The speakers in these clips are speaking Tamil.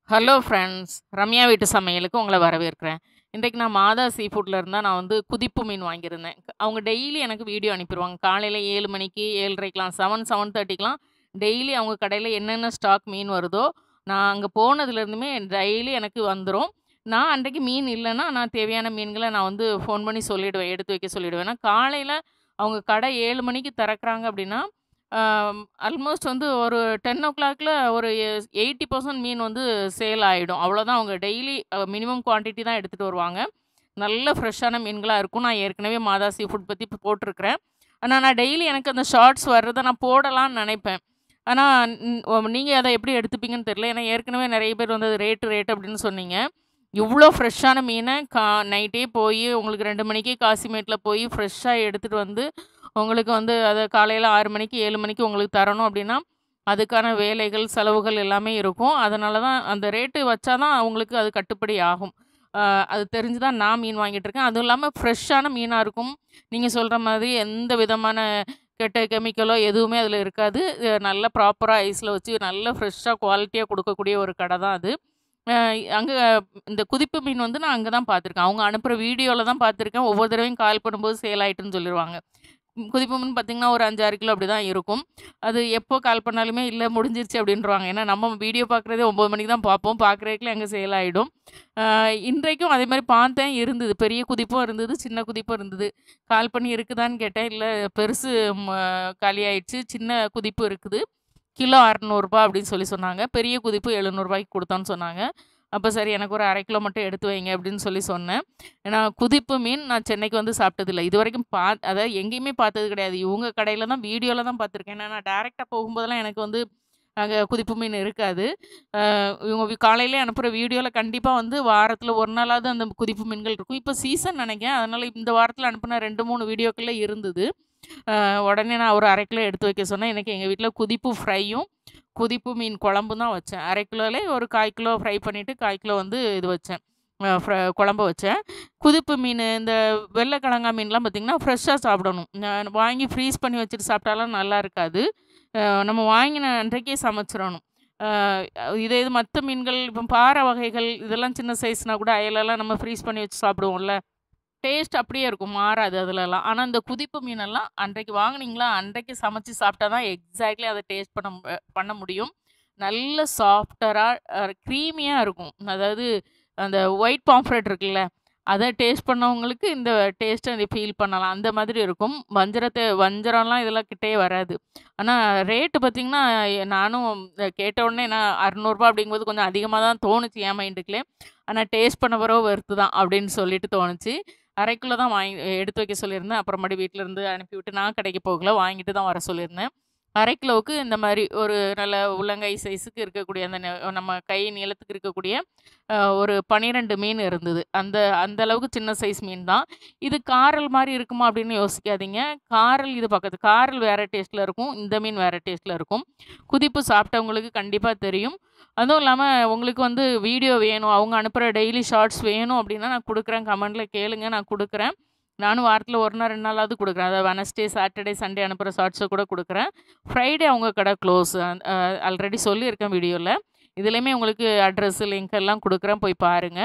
Hello friends! ரம்யா வீட்டு சமையலுக்கு உங்கள வரவேற்கிறேன். இன்றைக்கு நான் மாதா சீ ஃபுட்ல இருந்து தான் நான் வந்து குதிப்பு மீன் வாங்கியிருந்தேன். அவங்க டெய்லி எனக்கு வீடியோ அனுப்பிருவாங்க. காலையில 7 மணிக்கு, 7:30க்கலாம், 7:30க்கலாம் டெய்லி அவங்க கடையில என்னென்ன ஸ்டாக் மீன் வருதோ, நான் அங்க போனதுலேருந்துமே டெய்லி எனக்கு வந்துரும். நான் அன்றைக்கு மீன் இல்லன்னா, நான் தேவையான மீன்கள நான் வந்து ஃபோன் பண்ணி சொல்லிடுவேன். எடுத்து வைக்க சொல்லிடுவேன். ஏன்னா, காலையில அவங்க கடை 7 மணிக்கு திறக்குறாங்க அப்படின்னா, ஆல்மோஸ்ட் வந்து ஒரு 10:00ல ஒரு 80% மீன் வந்து சேல் ஆயிடும். அவ்வளோதான் அவங்க டெய்லி மினிமம் குவான்டிட்டி தான் எடுத்துட்டு வருவாங்க. நல்ல ஃப்ரெஷ்ஷான மீன்களா இருக்கும். நான் ஏற்கனவே மாதா சீ ஃபுட் பத்தி போட்டுருக்கிறேன். ஆனா, நான் டெய்லி எனக்கு அந்த ஷார்ட்ஸ் வர்றத நான் போடலான்னு நெனைப்பேன். ஆனா, நீங்க அத எப்படி எடுத்துப்பீங்கன்னு தெரியல. ஏன்னா, ஏற்கனவே நெறைய பேர் வந்து ரேட் அப்படின்னு சொன்னீங்க. இவ்ளோ ஃப்ரெஷ்ஷான மீன நைட்டே போயி உங்களுக்கு 2 மணிக்கே காசிமேட்ல போய் ஃப்ரெஷ்ஷா எடுத்துட்டு வந்து, உங்களுக்கு வந்து அத காலையில 6 மணிக்கு, 7 மணிக்கு உங்களுக்கு தரணும் அப்டின்னா, அதுக்கான வேலைகள், செலவுகள் எல்லாமே இருக்கும். அதனால தான் அந்த ரேட்டு வச்சா தான் அவங்களுக்கு அது கட்டுப்படி ஆகும். அ அது தெரிஞ்சு தான் நான் மீன் வாங்கிட்டுருக்கேன். அதுவும் இல்லாம ஃப்ரெஷ்ஷான மீனா இருக்கும். நீங்க சொல்ற மாதிரி எந்த விதமான கெட்ட கெமிக்கலோ எதுவுமே அதில இருக்காது. நல்லா ப்ராப்பரா ஐஸ்ல வச்சு நல்ல ஃப்ரெஷ்ஷா குவாலிட்டியா குடுக்கக்கூடிய ஒரு கடை தான் அது. அ அங்க இந்த குதிப்பு மீன் வந்து நான் அங்க தான் பார்த்துருக்கேன். அவங்க அனுப்புற வீடியோல தான் பார்த்துருக்கேன். ஒவ்வொரு தடவையும் கால் பண்ணும்போது சேல் ஆயிட்டுன்னு சொல்லிருவாங்க. குதிப்பு மீன் பார்த்தீங்கன்னா, ஒரு 5, 6 கிலோ அப்படிதான் இருக்கும். அது எப்போ கால் பண்ணாலுமே, "இல்ல முடிஞ்சிருச்சு" அப்படின்ருவாங்க. ஏன்னா நம்ம வீடியோ பார்க்குறதே 9 மணிக்கு தான் பார்ப்போம். பார்க்குறதுக்குள்ள அங்க சேல் ஆயிடும். அ இன்றைக்கும் அதே மாரி பார்த்தேன் இருந்தது. பெரிய குதிப்பும் இருந்தது, சின்ன குதிப்பும் இருந்தது. கால் பண்ணி இருக்குதான்னு கேட்டேன். இல்ல பெருசு ம காலியாயிடுச்சு. சின்ன குதிப்பு இருக்குது. கிலோ ரூ. 600 அப்படின்னு சொல்லி சொன்னாங்க. பெரிய குதிப்பு ரூ. 700க்கு குடுத்தோன்னு சொன்னாங்க. அப்ப சரி எனக்கு ஒரு 1/2 கிலோ மட்டும் எடுத்து வைங்க அப்படின்னு சொல்லி சொன்னேன். ஏன்னா குதிப்பு மீன் நான் சென்னைக்கு வந்து சாப்பிட்டதில்ல. இதுவரைக்கும் அதாவது எங்கேயுமே பார்த்தது கிடையாது. இவங்க கடையில தான் வீடியோல தான் பார்த்துருக்கேன். ஏன்னா நான் டைரக்ட்டா போகும்போதெல்லாம் எனக்கு வந்து அங்க குதிப்பு மீன் இருக்காது. இவங்க காலையிலேயே அனுப்புற வீடியோல கண்டிப்பா வந்து வாரத்துல 1 நாளாவது அந்த குதிப்பு மீன்கள் இருக்கும். இப்ப சீசன் நெனைக்கிறேன். அதனால இந்த வாரத்துல அனுப்புன 2, 3 வீடியோக்கள்ல இருந்தது. உடனே நான் ஒரு 1/2 கிலோ எடுத்து வைக்க சொன்னேன். இன்னைக்கு எங்க வீட்ல குதிப்பு ஃப்ரையும், குதிப்பு மீன் குழம்பும் தான் வச்சேன். 1/2 கிலோலே ஒரு 1/4 கிலோ ஃப்ரை பண்ணிட்டு, 1/4 கிலோ வந்து இது வச்சேன். குழம்பு வச்சேன். குதிப்பு மீனு, இந்த வெள்ள கிழங்கா மீன்லாம் பார்த்தீங்கன்னா, ஃப்ரெஷ்ஷா சாப்பிடணும். வாங்கி ஃப்ரீஸ் பண்ணி வச்சுட்டு சாப்பிட்டாலாம் நல்லா இருக்காது. நம்ம வாங்கின அன்றைக்கே சமைச்சிரணும். அ இதே இது மத்த மீன்கள், இப்போ பாறை வகைகள் இதெல்லாம் சின்ன சைஸ்னா கூட அயலலாம் நம்ம ஃப்ரீஸ் பண்ணி வச்சு சாப்பிடுவோம்ல. டேஸ்ட் அப்படியே இருக்கும். மாறாது அதுலலாம். ஆனா, இந்த குதிப்பு மீனெல்லாம் அன்றைக்கு வாங்குனீங்களா, அன்றைக்கு சமைச்சு சாப்பிட்டா தான் எக்ஸாக்ட்லி அத டேஸ்ட் பண்ண முடியும். நல்ல சாஃப்ட்டரா க்ரீமியா இருக்கும். அதாவது அந்த ஒயிட் பாம்ஃப்ரெட் இருக்குல்ல, அத டேஸ்ட் பண்ணவங்களுக்கு இந்த டேஸ்ட்ட ஃபீல் பண்ணலாம். அந்த மாதிரி இருக்கும். வஞ்சரம்லாம் இதெல்லாம் கிட்டயே வராது. ஆனா, ரேட்டு பார்த்தீங்கன்னா, நானும் கேட்ட உடனே நான் ரூ. 600 அப்படிங்கும்போது கொஞ்சம் அதிகமா தான் தோணுச்சு என் மைண்டுக்குள்ளே. ஆனா, டேஸ்ட் பண்ண பிறகு வெர்த்து தான் அப்படின்னு சொல்லிட்டு தோணுச்சு. 1/2 கிலோ தான் எடுத்து வைக்க சொல்லியிருந்தேன். அப்புறமேட்டு வீட்லருந்து அனுப்பிவிட்டு நான் கடைக்கு போகல. வாங்கிட்டு தான் வர சொல்லியிருந்தேன். 1/2 கிலோவுக்கு இந்த மாரி ஒரு நல்ல உள்ளங்கை சைஸுக்கு இருக்கக்கூடிய அந்த நம்ம கை நீளத்துக்கு இருக்கக்கூடிய ஒரு 12 மீன் இருந்தது. அந்த அந்த அளவுக்கு சின்ன சைஸ் மீன் தான். இது காரல் மாரி இருக்குமா அப்படின்னு யோசிக்காதீங்க. காரல் இது பக்கத்து காரல் வேற டேஸ்ட்ல இருக்கும். இந்த மீன் வேற டேஸ்ட்ல இருக்கும். குதிப்பு சாப்பிட்டவங்களுக்கு கண்டிப்பா தெரியும். அதுவும் இல்லாம உங்களுக்கு வந்து வீடியோ வேணும், அவங்க அனுப்புற டெய்லி ஷார்ட்ஸ் வேணும் அப்படின்னா நான் குடுக்குறேன். கமெண்ட்ல கேளுங்க நான் குடுக்குறேன். நானும் வாரத்துல 1 நாள் 2 நாளாவது குடுக்குறேன். அதாவது வெட்னஸ்டே, சாட்டர்டே, சண்டே அனுப்புற ஷார்ட்ஸ கூட குடுக்குறேன். ஃப்ரைடே அவங்க கடை க்ளோஸ். ஆல்ரெடி சொல்லியிருக்கேன் வீடியோல. இதுலயுமே உங்களுக்கு அட்ரஸ், லிங்க் எல்லாம் குடுக்குறேன். போய் பாருங்க.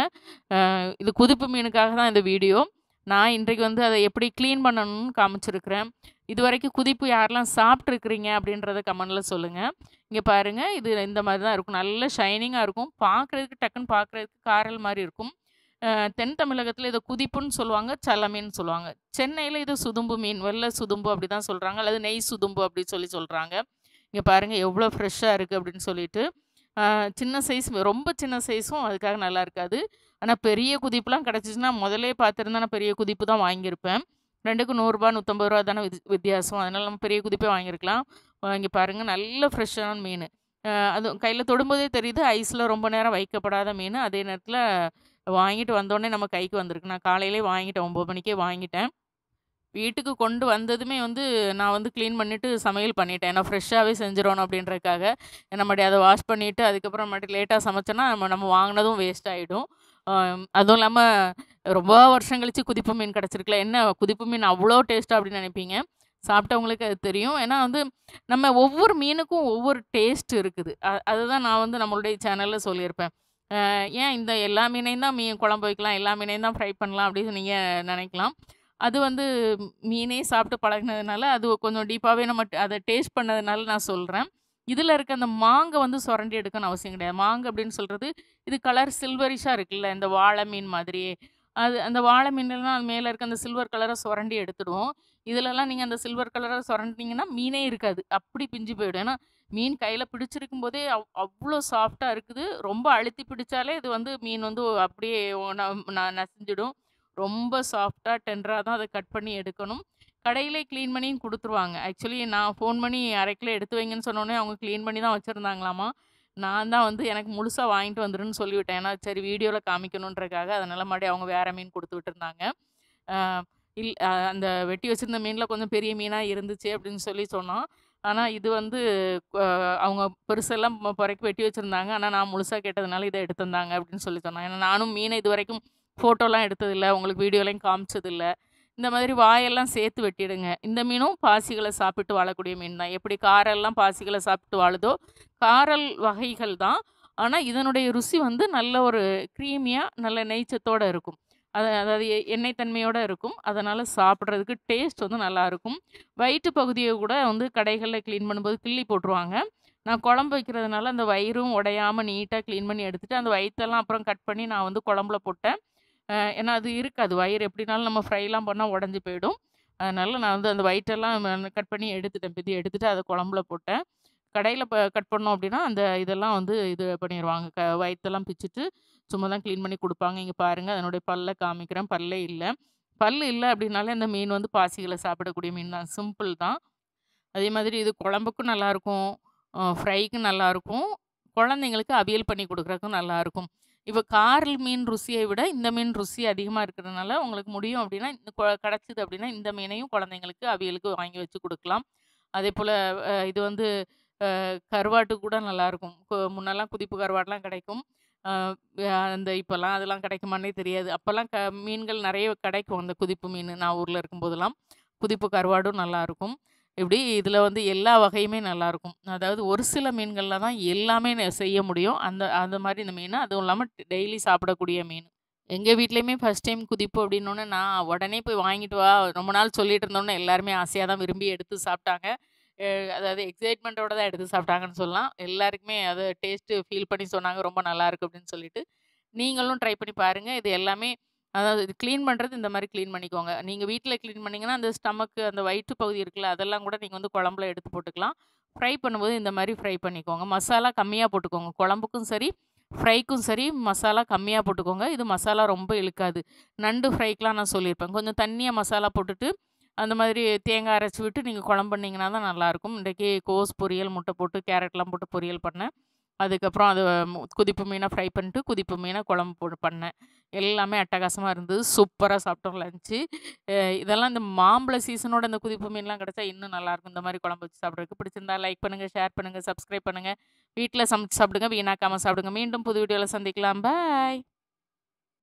இது குதிப்பு மீனுக்காக தான் இந்த வீடியோ. நான் இன்றைக்கு வந்து அத எப்படி கிளீன் பண்ணணும்னு காமிச்சிருக்கிறேன். இதுவரைக்கும் குதிப்பு யாரெல்லாம் சாப்பிட்டுருக்கிறீங்க அப்படின்றத கமெண்ட்ல சொல்லுங்க. இங்க பாருங்க, இது இந்த மாரி தான் இருக்கும். நல்ல ஷைனிங்கா இருக்கும். பார்க்குறதுக்கு டக்குன்னு பார்க்குறதுக்கு காரல் மாரி இருக்கும். தென் தமிழகத்தில இத குதிப்புன்னு சொல்லுவாங்க. சலமீன்னு சொல்லுவாங்க. சென்னையில இது சுதும்பு மீன். வெள்ள சுதும்பு அப்படிதான் சொல்றாங்க. அல்லது நெய் சுதும்பு அப்படி சொல்றாங்க. இங்க பாருங்க எவ்வளோ ஃப்ரெஷ்ஷா இருக்கு அப்படின்னு சொல்லிட்டு. அ சின்ன சைஸ் ரொம்ப சின்ன சைஸும் அதுக்காக நல்லா இருக்காது. ஆனா பெரிய குதிப்புலாம் கிடைச்சுச்சுன்னா முதல்லயே பார்த்துருந்தா நான் பெரிய குதிப்பு தான் வாங்கியிருப்பேன். 2க்கும் ரூ. 100 ரூ. 150 தானே வித்தியாசம். அதனால நம்ம பெரிய குதிப்பே வாங்கியிருக்கலாம். இங்க பாருங்க நல்ல ஃப்ரெஷ்ஷான மீனு. அதுவும் கையில தொடும்போதே தெரியுது ஐஸ்ல ரொம்ப நேரம் வைக்கப்படாத மீனு. அதே நேரத்தில வாங்கிட்டு வந்தோனே நம்ம கைக்கு வந்திருக்கு. நான் காலையிலேயே வாங்கிட்டேன். 9 மணிக்கே வாங்கிட்டேன். வீட்டுக்கு கொண்டு வந்ததுமே வந்து நான் வந்து கிளீன் பண்ணிட்டு சமையல் பண்ணிட்டேன். ஏன்னா ஃப்ரெஷ்ஷாவே செஞ்சிரணும் அப்படின்றதுக்காக. ஏன்னா மறுபடியும் அத வாஷ் பண்ணிட்டு அதுக்கப்புறமேட்டு லேட்டா சமைச்சோன்னா, நம்ம நம்ம வாங்குனதும் வேஸ்ட் ஆயிடும். அதுவும் இல்லாம ரொம்ப வருஷம் கழிச்சு குதிப்பு மீன் கிடைச்சிருக்குல்ல. என்ன குதிப்பு மீன் அவ்ளோ டேஸ்ட்டா அப்படின்னு நினைப்பீங்க. சாப்பிட்டவங்களுக்கு அது தெரியும். ஏன்னா வந்து நம்ம ஒவ்வொரு மீனுக்கும் ஒவ்வொரு டேஸ்ட் இருக்குது. அதுதான் நான் வந்து நம்மளுடைய சேனல்ல சொல்லியிருப்பேன். ஏன் இந்த எல்லா மீனையும் தான் குழம்பு வைக்கலாம், எல்லா மீனையும் தான் ஃப்ரை பண்ணலாம் அப்படின்னு நீங்கள் நினைக்கலாம். அது வந்து மீனே சாப்பிட்டு பழகுனதுனால, அது கொஞ்சம் டீப்பாவே நம்ம அத டேஸ்ட் பண்ணதுனால நான் சொல்றேன். இதுல இருக்க அந்த மாங்க வந்து சொரண்டி எடுக்கணும்னு அவசியம் கிடையாது. மாங்கு அப்படின்னு சொல்றது, இது கலர் சில்வரிஷா இருக்குல்ல, இந்த வாழை மீன் மாதிரியே. அது அந்த வாழை மீன்லலாம் அது மேல இருக்க அந்த சில்வர் கலர சொரண்டி எடுத்துடும். இதுலலாம் நீங்க அந்த சில்வர் கலர சொரண்டுனீங்கன்னா, மீனே இருக்காது. அப்படி பிஞ்சு போயிடும். ஏன்னா, மீன் கையில பிடிச்சிருக்கும்போதே அவ்ளோ சாஃப்ட்டா இருக்குது. ரொம்ப அழுத்தி பிடிச்சாலே இது வந்து மீன் வந்து அப்படியே நசிஞ்சிடும். ரொம்ப சாஃப்ட்டா, டெண்டரா தான் அத கட் பண்ணி எடுக்கணும். கடையிலே கிளீன் பண்ணியும் குடுத்துருவாங்க. ஆக்சுவலி நான் ஃபோன் பண்ணி 1/2 கிலோ எடுத்து வைங்கன்னு சொன்னோனே, அவங்க கிளீன் பண்ணி தான் வச்சிருந்தாங்களாமா. நான் தான் வந்து எனக்கு முழுசா வாங்கிட்டு வந்துருன்னு சொல்லிவிட்டேன். ஏன்னா, சரி வீடியோல காமிக்கணுன்றதுக்காக. அதனால மறுபடியும் அவங்க வேற மீன் குடுத்து விட்டுருந்தாங்க. அ அந்த வெட்டி வச்சிருந்த மீன்ல கொஞ்சம் பெரிய மீனா இருந்துச்சு அப்படின்னு சொல்லி சொன்னோம். ஆனா, இது வந்து அ அவங்க பெருசெல்லாம் பொறைக்கு வெட்டி வச்சிருந்தாங்க. ஆனா, நான் முழுசா கேட்டதுனால இத எடுத்து தந்தாங்க அப்படின்னு சொல்லி சொன்னாங்க. ஏன்னா, நானும் மீன இதுவரைக்கும் ஃபோட்டோலாம் எடுத்ததில்ல. உங்களுக்கு வீடியோலயும் காமிச்சதில்ல. இந்த மாதிரி வாயெல்லாம் சேர்த்து வெட்டிடுங்க. இந்த மீனும் பாசிகள சாப்பிட்டு வாழக்கூடிய மீன் தான். எப்படி காரெல்லாம் பாசிகள சாப்பிட்டு வாழுதோ, காரல் வகைகள் தான். ஆனா, இதனுடைய ருசி வந்து நல்ல ஒரு கிரீமியா, நல்ல நெய்ச்சத்தோட இருக்கும். அதாவது எண்ணெய் தன்மையோட இருக்கும். அதனால சாப்பிடுறதுக்கு டேஸ்ட் வந்து நல்லாருக்கும். வயிற்று பகுதிய கூட வந்து கடைகள்ல கிளீன் பண்ணும்போது கிள்ளி போட்டுருவாங்க. நான் குழம்பு வைக்கிறதுனால அந்த வயிறும் உடையாம நீட்டா கிளீன் பண்ணி எடுத்துட்டு, அந்த வயித்தெல்லாம் அப்புறம் கட் பண்ணி நான் வந்து குழம்புல போட்டேன். ஏன்னா அது இருக்காது. வயிறு எப்படினாலும் நம்ம ஃப்ரைலாம் பண்ணா உடைஞ்சு போயிடும். அதனால நான் வந்து அந்த வயிற்றெல்லாம் கட் பண்ணி எடுத்துட்டேன். எடுத்துட்டு அத குழம்புல போட்டேன். கடையில கட் பண்ணோம் அப்படின்னா, அந்த இதெல்லாம் வந்து இது பண்ணிருவாங்க. வயித்தெல்லாம் பிச்சுட்டு, சும்மா தான் கிளீன் பண்ணி குடுப்பாங்க. இங்க பாருங்க அதனுடைய பல்ல காமிக்கிறேன். பல்லே இல்ல. பல்லு இல்ல அப்படின்னாலே அந்த மீன் வந்து பாசிகள சாப்பிடக்கூடிய மீன் தான். சிம்பிள் தான். அதே மாதிரி இது குழம்புக்கும் நல்லாருக்கும். ஃப்ரைக்கும் நல்லாருக்கும். குழந்தைங்களுக்கு அவியல் பண்ணி குடுக்குறதுக்கும் நல்லாருக்கும். இப்ப காரல் மீன் ருசியை விட இந்த மீன் ருசி அதிகமா இருக்கிறதுனால, உங்களுக்கு முடியும் அப்டின்னா, இந்த கிடைச்சது அப்டின்னா, இந்த மீனையும் குழந்தைங்களுக்கு அவியலுக்கு வாங்கி வச்சு குடுக்கலாம். அதேபோல இது வந்து கருவாட்டு கூட நல்லாருக்கும். முன்னலாம் குதிப்பு கருவாடுலாம் கிடைக்கும். அ அந்த இப்பலாம் அதெல்லாம் கிடைக்குமான்னே தெரியாது. அப்பலாம் மீன்கள் நெறைய கிடைக்கும். அந்த குதிப்பு மீனு நான் ஊர்ல இருக்கும்போதெல்லாம். குதிப்பு கருவாடும் நல்லாருக்கும். இப்படி இதில வந்து எல்லா வகையுமே நல்லாருக்கும். அதாவது ஒரு சில மீன்கள்ல தான் எல்லாமே செய்ய முடியும். அந்த அந்த மாரி இந்த மீனு. அதுவும் இல்லாம டெய்லி சாப்பிடக்கூடிய மீன். எங்க வீட்லயுமே ஃபர்ஸ்ட் டைம் குதிப்பு அப்படின்னோனே, நான் உடனே போய் வாங்கிட்டு வா, ரொம்ப நாள் சொல்லிட்டு இருந்தோனே எல்லாருமே ஆசையா தான் விரும்பி எடுத்து சாப்பிட்டாங்க. அ அதாவது எக்ஸைட்மென்ட்டோட தான் எடுத்து சாப்பிட்டாங்கன்னு சொல்லலாம். எல்லாருக்குமே அத டேஸ்ட்டு ஃபீல் பண்ணி சொன்னாங்க, ரொம்ப நல்லாயிருக்கு அப்படின்னு சொல்லிட்டு. நீங்களும் ட்ரை பண்ணி பாருங்க. இது எல்லாமே அதாவது இது கிளீன் பண்றது இந்த மாரி கிளீன் பண்ணிக்கோங்க. நீங்க வீட்ல கிளீன் பண்ணீங்கன்னா, அந்த ஸ்டமக்கு அந்த வயிற்று பகுதி இருக்குல்ல, அதெல்லாம் கூட நீங்க வந்து குழம்புல எடுத்து போட்டுக்கலாம். ஃப்ரை பண்ணும்போது இந்த மாரி ஃப்ரை பண்ணிக்கோங்க. மசாலா கம்மியா போட்டுக்கோங்க. குழம்புக்கும் சரி, ஃப்ரைக்கும் சரி மசாலா கம்மியா போட்டுக்கோங்க. இது மசாலா ரொம்ப இழுக்காது. நண்டு ஃப்ரைக்குலாம் நான் சொல்லியிருப்பேன். கொஞ்சம் தண்ணியா மசாலா போட்டுட்டு, அந்த மாதிரி தேங்காய் அரைச்சு விட்டு நீங்க குழம்பு பண்ணீங்கன்னா தான் நல்லாயிருக்கும். இன்றைக்கு கோஸ் பொரியல், முட்டை போட்டு, கேரட்லாம் போட்டு பொரியல் பண்ணேன். அதுக்கப்புறம் அது குதிப்பு மீன ஃப்ரை பண்ணிட்டு, குதிப்பு மீன குழம்பு போட்டு பண்ணேன். எல்லாமே அட்டகாசமா இருந்தது. சூப்பரா சாப்பிட்டோம் லஞ்ச்சு. இதெல்லாம் இந்த மாம்பழ சீசனோட இந்த குதிப்பு மீன்லாம் கிடைச்சா இன்னும் நல்லாயிருக்கும். இந்த மாரி குழம்பு வச்சு சாப்பிடுறதுக்கு. பிடிச்சிருந்தா லைக் பண்ணுங்க, ஷேர் பண்ணுங்க, சப்ஸ்கிரைப் பண்ணுங்க. வீட்ல சமைச்சு சாப்பிடுங்க. வீணாக்காம சாப்பிடுங்க. மீண்டும் புது வீடியோல சந்திக்கலாம். பாய்.